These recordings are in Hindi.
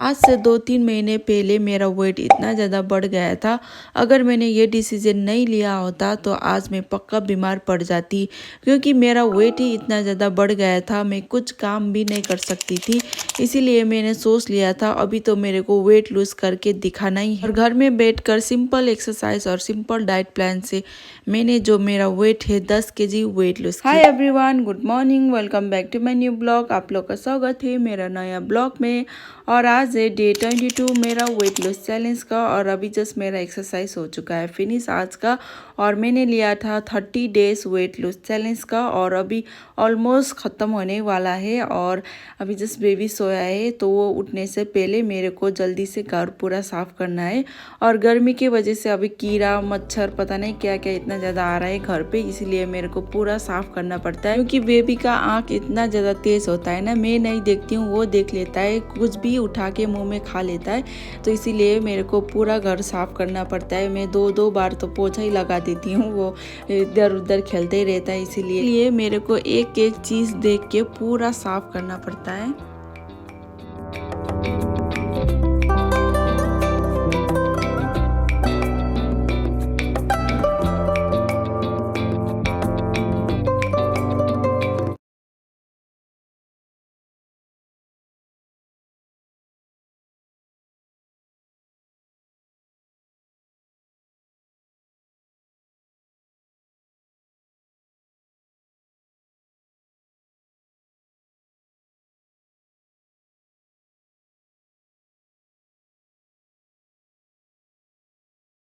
आज से 2-3 महीने पहले मेरा वेट इतना ज़्यादा बढ़ गया था। अगर मैंने ये डिसीज़न नहीं लिया होता तो आज मैं पक्का बीमार पड़ जाती, क्योंकि मेरा वेट ही इतना ज़्यादा बढ़ गया था, मैं कुछ काम भी नहीं कर सकती थी। इसीलिए मैंने सोच लिया था अभी तो मेरे को वेट लूज़ करके दिखाना ही है, और घर में बैठकर सिंपल एक्सरसाइज और सिंपल डाइट प्लान से मैंने जो मेरा वेट है 10 केजी वेट लूज़ किया। Hi everyone, good morning, welcome back to my new blog. आप लोग का स्वागत है मेरा नया ब्लॉग में। और आज है डे 22 मेरा वेट लॉस चैलेंज का, और अभी जस्ट मेरा एक्सरसाइज हो चुका है फिनिश आज का। और मैंने लिया था 30 डेज वेट लॉस चैलेंज का, और अभी ऑलमोस्ट ख़त्म होने वाला है। और अभी जस्ट बेबी सोया है तो वो उठने से पहले मेरे को जल्दी से घर पूरा साफ़ करना है। और गर्मी की वजह से अभी कीड़ा मच्छर पता नहीं क्या क्या इतना ज़्यादा आ रहा है घर पे, इसलिए मेरे को पूरा साफ़ करना पड़ता है, क्योंकि बेबी का आँख इतना ज़्यादा तेज़ होता है ना, मैं नहीं देखती हूँ वो देख लेता है, कुछ भी उठा के मुंह में खा लेता है। तो इसीलिए मेरे को पूरा घर साफ करना पड़ता है। मैं दो बार तो पोछा ही लगा देती हूँ, वो इधर उधर खेलते ही रहता है, इसीलिए मेरे को एक एक चीज़ देख के पूरा साफ करना पड़ता है।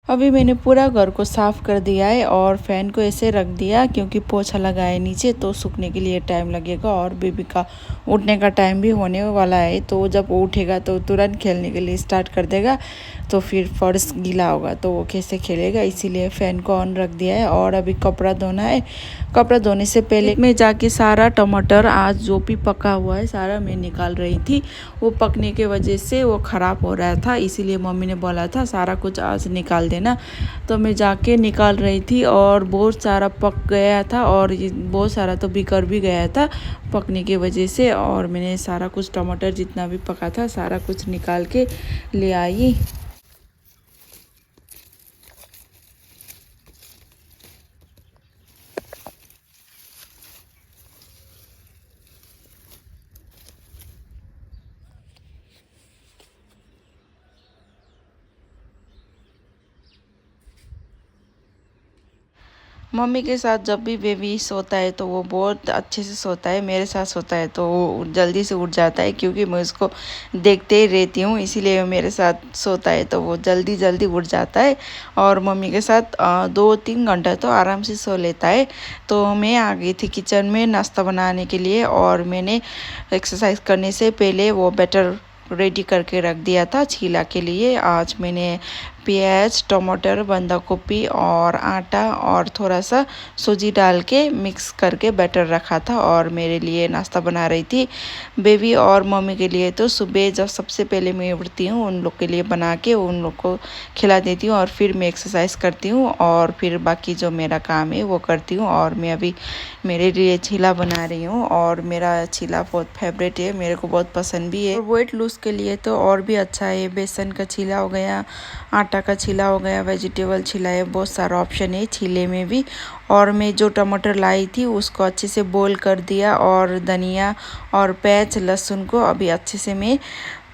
अभी मैंने पूरा घर को साफ़ कर दिया है और फ़ैन को ऐसे रख दिया, क्योंकि पोछा लगाया नीचे तो सूखने के लिए टाइम लगेगा, और बेबी का उठने का टाइम भी होने वाला है। तो जब वो उठेगा तो तुरंत खेलने के लिए स्टार्ट कर देगा, तो फिर फर्श गीला होगा तो वो कैसे खेलेगा, इसीलिए फ़ैन को ऑन रख दिया है। और अभी कपड़ा धोना है। कपड़ा धोने से पहले मैं जाके सारा टमाटर आज जो भी पका हुआ है सारा मैं निकाल रही थी। वो पकने के वजह से वो ख़राब हो रहा था, इसीलिए मम्मी ने बोला था सारा कुछ आज निकाल देना। तो मैं जाके निकाल रही थी, और बहुत सारा पक गया था, और ये बहुत सारा तो बिखर भी गया था पकने की वजह से। और मैंने सारा कुछ टमाटर जितना भी पका था सारा कुछ निकाल के ले आई। मम्मी के साथ जब भी बेबी सोता है तो वो बहुत अच्छे से सोता है, मेरे साथ सोता है तो वो जल्दी से उठ जाता है, क्योंकि मैं उसको देखते ही रहती हूँ, इसीलिए मेरे साथ सोता है तो वो जल्दी जल्दी उठ जाता है। और मम्मी के साथ 2-3 घंटा तो आराम से सो लेता है। तो मैं आ गई थी किचन में नाश्ता बनाने के लिए, और मैंने एक्सरसाइज करने से पहले वो बैटर रेडी करके रख दिया था छीला के लिए। आज मैंने प्याज, टमाटर, बंदा गोभी और आटा और थोड़ा सा सूजी डाल के मिक्स करके बैटर रखा था, और मेरे लिए नाश्ता बना रही थी। बेबी और मम्मी के लिए तो सुबह जब सबसे पहले मैं उठती हूँ उन लोग के लिए बना के उन लोग को खिला देती हूँ, और फिर मैं एक्सरसाइज करती हूँ, और फिर बाकी जो मेरा काम है वो करती हूँ। और मैं अभी मेरे लिए चीला बना रही हूँ, और मेरा चीला बहुत फेवरेट है, मेरे को बहुत पसंद भी है। और वेट लूज़ के लिए तो और भी अच्छा है, बेसन का चीला हो गया, आटा का चीला हो गया, वेजिटेबल चीला है, बहुत सारा ऑप्शन है चीले में भी। और मैं जो टमाटर लाई थी उसको अच्छे से बॉईल कर दिया, और धनिया और प्याज लहसुन को अभी अच्छे से मैं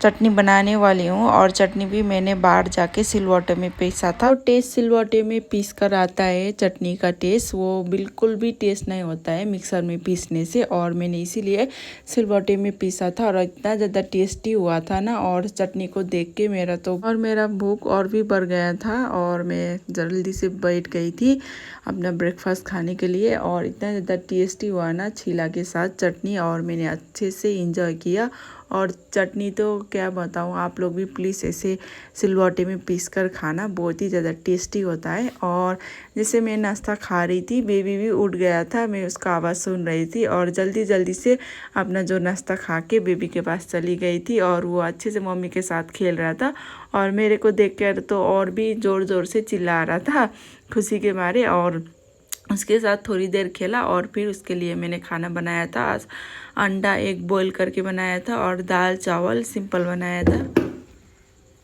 चटनी बनाने वाली हूँ। और चटनी भी मैंने बाहर जाके सिलवट्टे में पीसा था। तो टेस्ट सिलवट्टे में पीस कर आता है चटनी का टेस्ट, वो बिल्कुल भी टेस्ट नहीं होता है मिक्सर में पीसने से, और मैंने इसीलिए सिलवट्टे में पीसा था, और इतना ज़्यादा टेस्टी हुआ था ना। और चटनी को देख के मेरा भूख और भी बढ़ गया था, और मैं जल्दी से बैठ गई थी अपना ब्रेकफास्ट खाने के लिए। और इतना ज़्यादा टेस्टी हुआ ना छीला के साथ चटनी, और मैंने अच्छे से इंजॉय किया। और चटनी तो क्या बताऊँ, आप लोग भी प्लीज़ ऐसे सिलवट्टे में पीस कर खाना, बहुत ही ज़्यादा टेस्टी होता है। और जैसे मैं नाश्ता खा रही थी बेबी भी उठ गया था, मैं उसका आवाज़ सुन रही थी, और जल्दी जल्दी से अपना जो नाश्ता खा के बेबी के पास चली गई थी, और वो अच्छे से मम्मी के साथ खेल रहा था। और मेरे को देख कर तो और भी ज़ोर ज़ोर से चिल्ला रहा था खुशी के मारे, और उसके साथ थोड़ी देर खेला। और फिर उसके लिए मैंने खाना बनाया था आज, अंडा एक बॉईल करके बनाया था, और दाल चावल सिंपल बनाया था।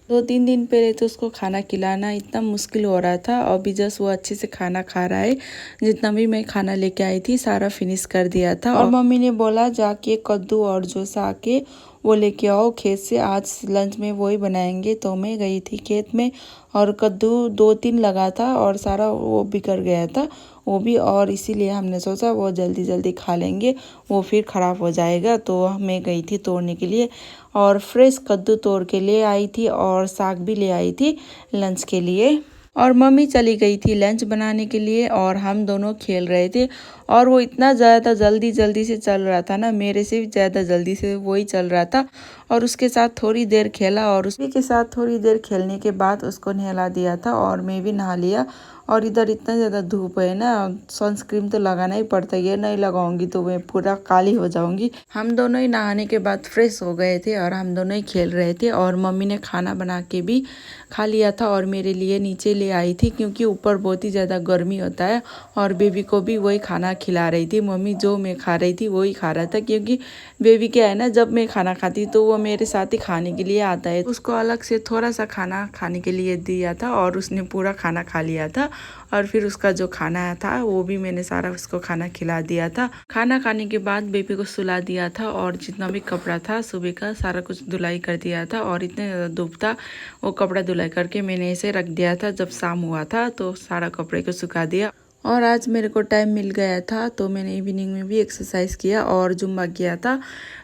2-3 दिन पहले तो उसको खाना खिलाना इतना मुश्किल हो रहा था। अभी जस्ट वो अच्छे से खाना खा रहा है। जितना भी मैं खाना लेके आई थी सारा फिनिश कर दिया था। और मम्मी ने बोला जाके कद्दू और जोसा आके वो लेके आओ खेत से, आज लंच में वही बनाएंगे। तो मैं गई थी खेत में और कद्दू 2-3 लगा था और सारा वो बिखर गया था वो भी, और इसीलिए हमने सोचा वो जल्दी जल्दी खा लेंगे, वो फिर ख़राब हो जाएगा। तो मैं गई थी तोड़ने के लिए और फ्रेश कद्दू तोड़ के ले आई थी और साग भी ले आई थी लंच के लिए। और मम्मी चली गई थी लंच बनाने के लिए और हम दोनों खेल रहे थे। और वो इतना ज़्यादा जल्दी जल्दी से चल रहा था ना, मेरे से भी ज़्यादा जल्दी से वही चल रहा था। और उसके साथ थोड़ी देर खेला और उसी के साथ थोड़ी देर खेलने के बाद उसको नहला दिया था और मैं भी नहा लिया। और इधर इतना ज़्यादा धूप है ना, सनस्क्रीन तो लगाना ही पड़ता है, ये नहीं लगाऊंगी तो मैं पूरा काली हो जाऊंगी। हम दोनों ही नहाने के बाद फ्रेश हो गए थे और हम दोनों ही खेल रहे थे। और मम्मी ने खाना बना के भी खा लिया था और मेरे लिए नीचे ले आई थी क्योंकि ऊपर बहुत ही ज़्यादा गर्मी होता है। और बेबी को भी वही खाना खिला रही थी मम्मी, जो मैं खा रही थी वही खा रहा था। क्योंकि बेबी क्या है ना, जब मैं खाना खाती तो वो मेरे साथ ही खाने के लिए आता है। उसको अलग से थोड़ा सा खाना खाने के लिए दिया था और उसने पूरा खाना खा लिया था। और फिर उसका जो खाना था वो भी मैंने सारा उसको खाना खिला दिया था। खाना खाने के बाद बेबी को सुला दिया था और जितना भी कपड़ा था सुबह का सारा कुछ धुलाई कर दिया था। और इतने ज़्यादा धूप था, वो कपड़ा धुलाई करके मैंने इसे रख दिया था। जब शाम हुआ था तो सारा कपड़े को सुखा दिया। और आज मेरे को टाइम मिल गया था तो मैंने इवनिंग में भी एक्सरसाइज किया और जुम्बा किया था।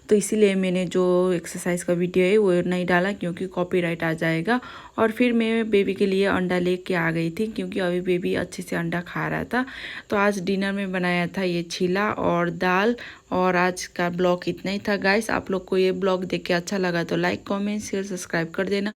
तो इसीलिए मैंने जो एक्सरसाइज का वीडियो है वो नहीं डाला क्योंकि कॉपीराइट आ जाएगा। और फिर मैं बेबी के लिए अंडा लेके आ गई थी क्योंकि अभी बेबी अच्छे से अंडा खा रहा था। तो आज डिनर में बनाया था ये चीला और दाल। और आज का ब्लॉग इतना ही था गाइस। आप लोग को ये ब्लॉग देख के अच्छा लगा तो लाइक कमेंट शेयर सब्सक्राइब कर देना।